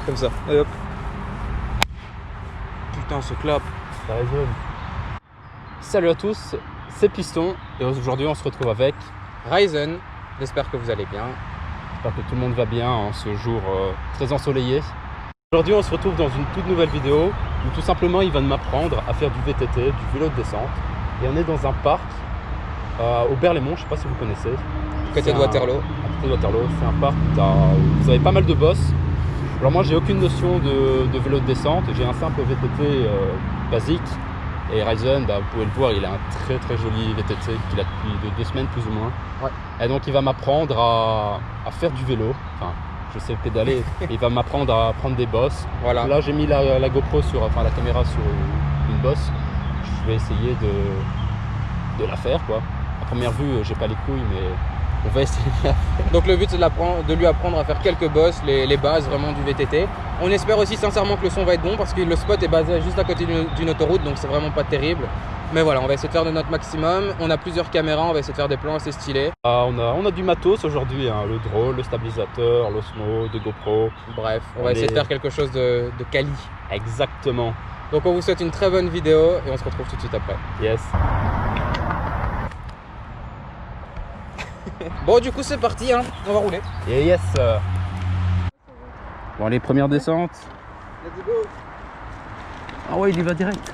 Comme ça. Et hop. Putain, ce clap. Ça résonne. Salut à tous, c'est Piston et aujourd'hui on se retrouve avec Ryzen. J'espère que vous allez bien. J'espère que tout le monde va bien en ce jour très ensoleillé. Aujourd'hui on se retrouve dans une toute nouvelle vidéo où tout simplement il va m'apprendre à faire du VTT, du vélo de descente. Et on est dans un parc au Berlaymont, je sais pas si vous connaissez. Côté de Waterloo. À côté de Waterloo, c'est un parc où vous avez pas mal de bosses. Alors moi j'ai aucune notion de vélo de descente, j'ai un simple VTT basique. Et Ryzen, vous pouvez le voir, il a un très très joli VTT qu'il a depuis 2 semaines plus ou moins. Ouais. Et donc il va m'apprendre à faire du vélo. Enfin, je sais pédaler. Il va m'apprendre à prendre des bosses. Voilà. Là j'ai mis la GoPro la caméra sur une bosse. Je vais essayer de la faire quoi. À première vue, j'ai pas les couilles, mais on va essayer de la faire. Donc le but c'est de lui apprendre à faire quelques bosses, les bases vraiment du VTT. On espère aussi sincèrement que le son va être bon parce que le spot est basé juste à côté d'une autoroute, donc c'est vraiment pas terrible. Mais voilà, on va essayer de faire de notre maximum. On a plusieurs caméras, on va essayer de faire des plans assez stylés. On a du matos aujourd'hui, hein, le drone, le stabilisateur, l'osmo, de GoPro. Bref, on va essayer de faire quelque chose de quali. Exactement. Donc on vous souhaite une très bonne vidéo et on se retrouve tout de suite après. Yes. Bon du coup c'est parti, hein. On va rouler. Et yes. Bon allez, première descente. Let's go. Ah ouais, il y va direct.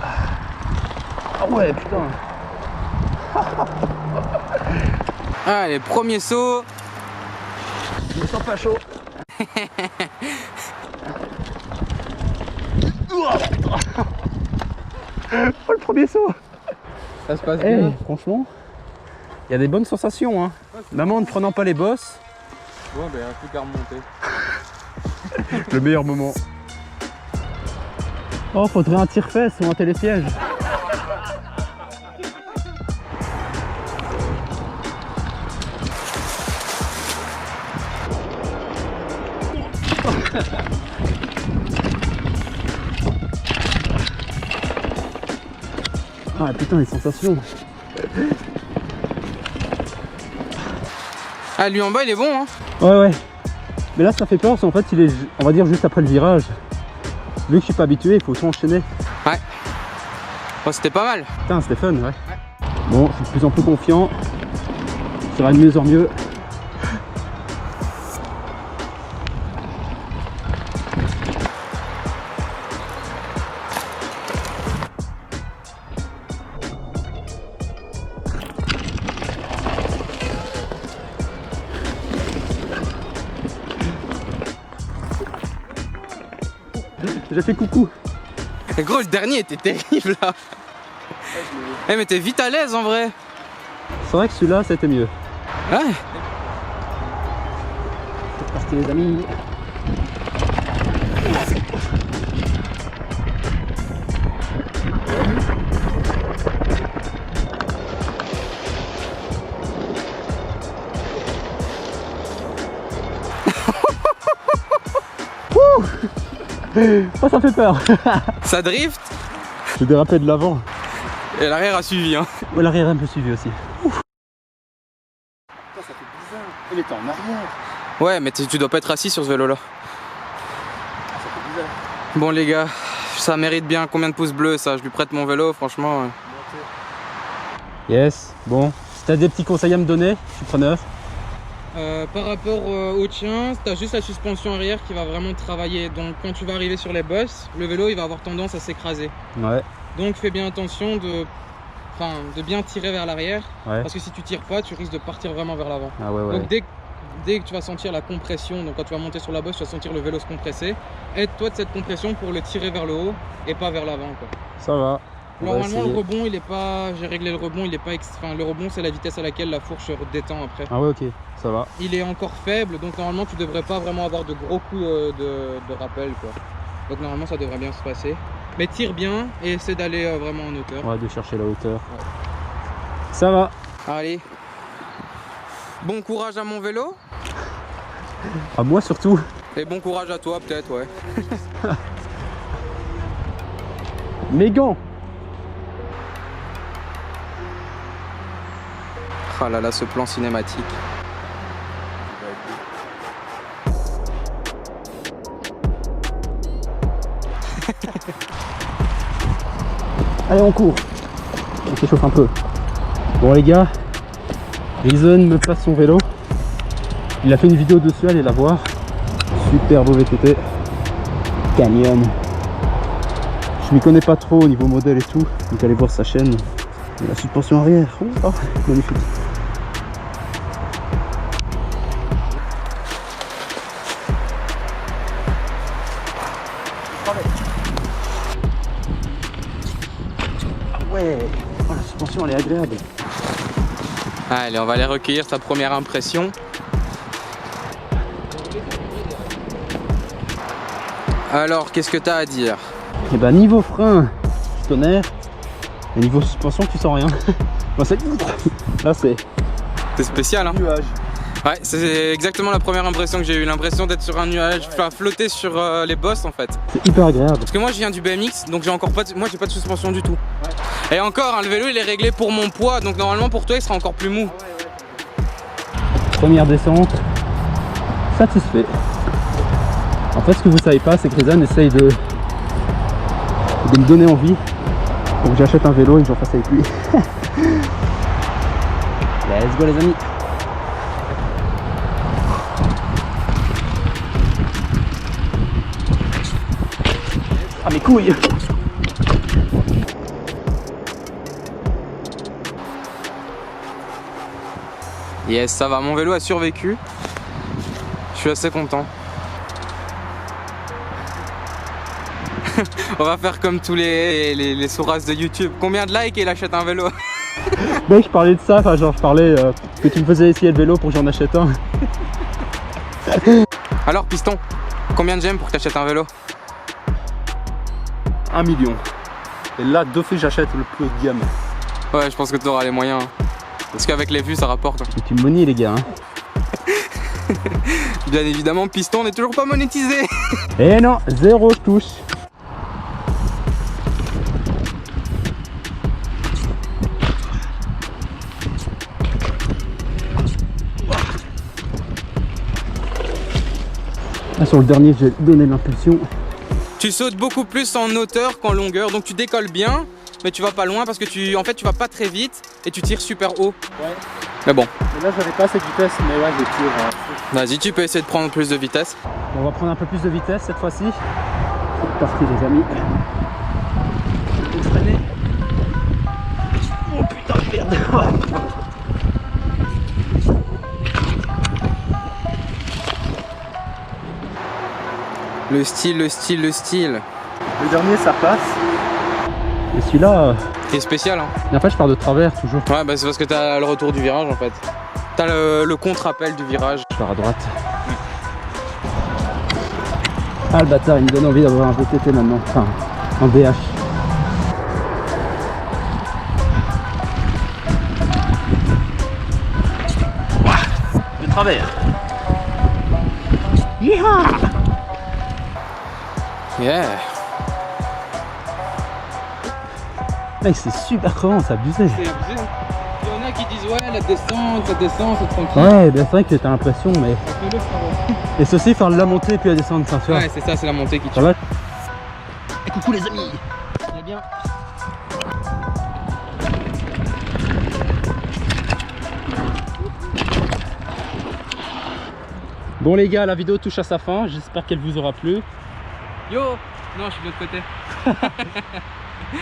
Ah ouais, putain. Allez, premier saut. Je me sens pas chaud. Oh, le premier saut. Ça se passe bien. Franchement, il y a des bonnes sensations, hein. Même en ne prenant pas les bosses. Bon ben plus qu'à remonter. Le meilleur moment. Oh, faudrait un tire-fesse ou un télésiège. Ah putain, les sensations. Ah lui en bas il est bon, hein. Ouais. Mais là ça fait peur, en fait il est, on va dire, juste après le virage. Vu que je suis pas habitué, il faut tout enchaîner. Ouais. Bon c'était pas mal. Putain, c'était fun, ouais. Bon, je suis de plus en plus confiant. Ça va de mieux en mieux. J'ai fait coucou. Et gros, le dernier était terrible là. Eh mais t'es vite à l'aise en vrai. C'est vrai que celui-là c'était mieux. Ouais. C'est parti les amis. Oh, ça fait peur. Ça drift. J'ai dérapé de l'avant. Et l'arrière a suivi, hein. Ouais, l'arrière est un peu suivi aussi. Ouf. Ça fait bizarre. Il était en arrière. Ouais mais tu dois pas être assis sur ce vélo là. Ça fait bizarre. Bon les gars, ça mérite bien combien de pouces bleus ça. Je lui prête mon vélo franchement. Yes, bon. Si t'as des petits conseils à me donner, je suis preneur. Par rapport au tien, tu as juste la suspension arrière qui va vraiment travailler. Donc quand tu vas arriver sur les bosses, le vélo il va avoir tendance à s'écraser. Ouais. Donc fais bien attention de bien tirer vers l'arrière. Ouais. Parce que si tu tires pas, tu risques de partir vraiment vers l'avant. Ah ouais. Donc dès que tu vas sentir la compression, donc quand tu vas monter sur la bosse, tu vas sentir le vélo se compresser. Aide-toi de cette compression pour le tirer vers le haut et pas vers l'avant. Ça va. Normalement le rebond il est pas, j'ai réglé le rebond, il est pas, le rebond c'est la vitesse à laquelle la fourche détend après. Ah ouais, ok, ça va. Il est encore faible, donc normalement tu devrais pas vraiment avoir de gros coups de rappel quoi. Donc normalement ça devrait bien se passer. Mais tire bien et essaie d'aller vraiment en hauteur. Ouais, de chercher la hauteur. Ouais. Ça va. Allez. Bon courage à mon vélo. À moi surtout. Et bon courage à toi peut-être, ouais. Mes gants. Ah là là, ce plan cinématique. Allez, on court. On s'échauffe un peu. Bon les gars, Ryzen me passe son vélo. Il a fait une vidéo dessus, allez la voir. Super beau VTT. Canyon. Je m'y connais pas trop au niveau modèle et tout, donc allez voir sa chaîne. Et la suspension arrière, oh, magnifique. Ouais, oh, la suspension elle est agréable. Allez, on va aller recueillir sa première impression. Alors, qu'est-ce que tu as à dire? Et bah niveau frein, tonnerre. Et niveau suspension, tu sens rien. Là c'est spécial hein. Nuage. Ouais, c'est exactement la première impression que j'ai eu. L'impression d'être sur un nuage, enfin flotter sur les bosses en fait. C'est hyper agréable. Parce que moi je viens du BMX, donc j'ai encore pas de... moi j'ai pas de suspension du tout. Ouais. Et encore, hein, le vélo il est réglé pour mon poids, donc normalement pour toi il sera encore plus mou. Première descente, satisfait. En fait ce que vous savez pas, c'est que Ryzen essaye de me donner envie pour que j'achète un vélo et que j'en fasse avec lui. Let's go les amis. Ah mes couilles. Yes, ça va, mon vélo a survécu. Je suis assez content. On va faire comme tous les sourasses de YouTube. Combien de likes et il achète un vélo? Mec, je parlais de ça, enfin genre je parlais que tu me faisais essayer le vélo pour que j'en achète un. Alors Piston, combien de j'aime pour que tu achètes un vélo? 1 million. Et là d'office j'achète le plus haut de gamme. Ouais, je pense que tu auras les moyens. Parce qu'avec les vues ça rapporte. C'est une money les gars. Hein. Bien évidemment, Piston n'est toujours pas monétisé. Et non, zéro touche. Là, sur le dernier, j'ai donné l'impulsion. Tu sautes beaucoup plus en hauteur qu'en longueur, donc tu décolles bien, mais tu vas pas loin parce que tu vas pas très vite et tu tires super haut. Ouais. Mais bon. Et là, j'avais pas cette vitesse, mais ouais, je tire. Vas-y, tu peux essayer de prendre plus de vitesse. On va prendre un peu plus de vitesse cette fois-ci. C'est parti, les amis. Oh putain de merde. Le style, le style, le style. Le dernier, ça passe. Et celui-là... C'est spécial, hein. Et en fait, je pars de travers toujours. Ouais, bah c'est parce que t'as le retour du virage, en fait. T'as le contre-appel du virage. Je pars à droite. Ah, le bâtard, il me donne envie d'avoir un VTT maintenant. Enfin, un DH. De travers. Yeehaw! Yeah. Mec, c'est super crevant, c'est abusé. C'est abusé. Il y en a qui disent ouais, la descente, c'est tranquille. Ouais, bien c'est vrai que t'as l'impression, mais... Et ceci, faire la montée et puis la descente, ça fait. Ouais, c'est ça, c'est la montée qui tue. Ça va. Et coucou les amis. C'est bien. Bon les gars, la vidéo touche à sa fin, j'espère qu'elle vous aura plu. Yo. Non, je suis de l'autre côté.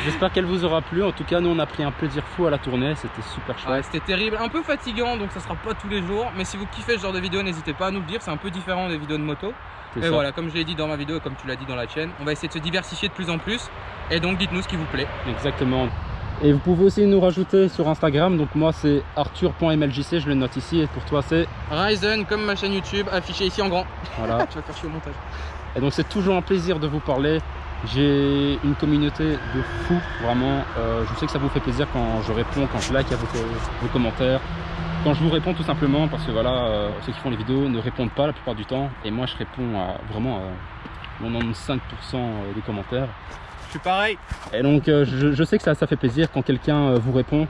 J'espère qu'elle vous aura plu. En tout cas, nous on a pris un plaisir fou à la tournée, c'était super chouette. Ouais, c'était terrible, un peu fatigant, donc ça sera pas tous les jours. Mais si vous kiffez ce genre de vidéo, n'hésitez pas à nous le dire, c'est un peu différent des vidéos de moto. Et voilà, comme je l'ai dit dans ma vidéo et comme tu l'as dit dans la chaîne, on va essayer de se diversifier de plus en plus. Et donc dites-nous ce qui vous plaît. Exactement. Et vous pouvez aussi nous rajouter sur Instagram. Donc moi c'est arthur.mljc, je le note ici. Et pour toi c'est Ryzen, comme ma chaîne YouTube, affichée ici en grand. Voilà. Tu vas faire chier au montage. Et donc c'est toujours un plaisir de vous parler. J'ai une communauté de fous, vraiment. Je sais que ça vous fait plaisir quand je réponds, quand je like à vos commentaires. Quand je vous réponds tout simplement parce que voilà, ceux qui font les vidéos ne répondent pas la plupart du temps. Et moi je réponds à vraiment 95% des commentaires. Je suis pareil. Et donc je sais que ça fait plaisir quand quelqu'un vous répond.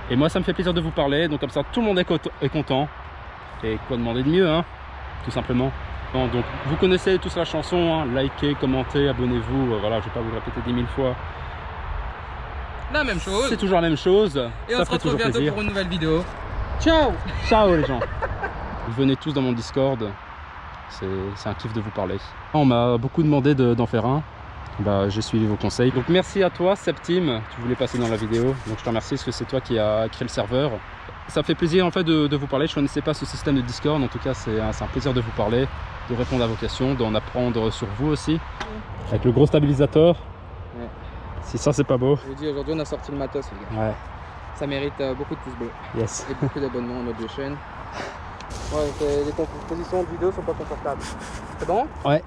Et moi ça me fait plaisir de vous parler. Donc comme ça tout le monde est content. Et quoi demander de mieux, hein, tout simplement. Bon, donc vous connaissez tous la chanson, hein. Likez, commentez, abonnez-vous, voilà, je vais pas vous le répéter 10 000 fois. La même chose. C'est toujours la même chose. Et ça on se retrouve bientôt plaisir. pour une nouvelle vidéo. Ciao. Ciao les gens. Vous venez tous dans mon Discord, c'est un kiff de vous parler. On m'a beaucoup demandé d'en faire un, bah, j'ai suivi vos conseils. Donc merci à toi Septime, tu voulais passer dans la vidéo, donc je te remercie parce que c'est toi qui as créé le serveur. Ça fait plaisir en fait de vous parler, je ne connaissais pas ce système de Discord, en tout cas c'est un plaisir de vous parler, de répondre à vos questions, d'en apprendre sur vous aussi. Avec le gros stabilisateur, ouais. Si ça c'est pas beau. Je vous dis, aujourd'hui on a sorti le matos les gars. Ouais. Ça mérite beaucoup de pouces bleus. Yes. Et beaucoup d'abonnements à notre chaîne. Ouais, les compositions de vidéo sont pas confortables. C'est bon? Ouais.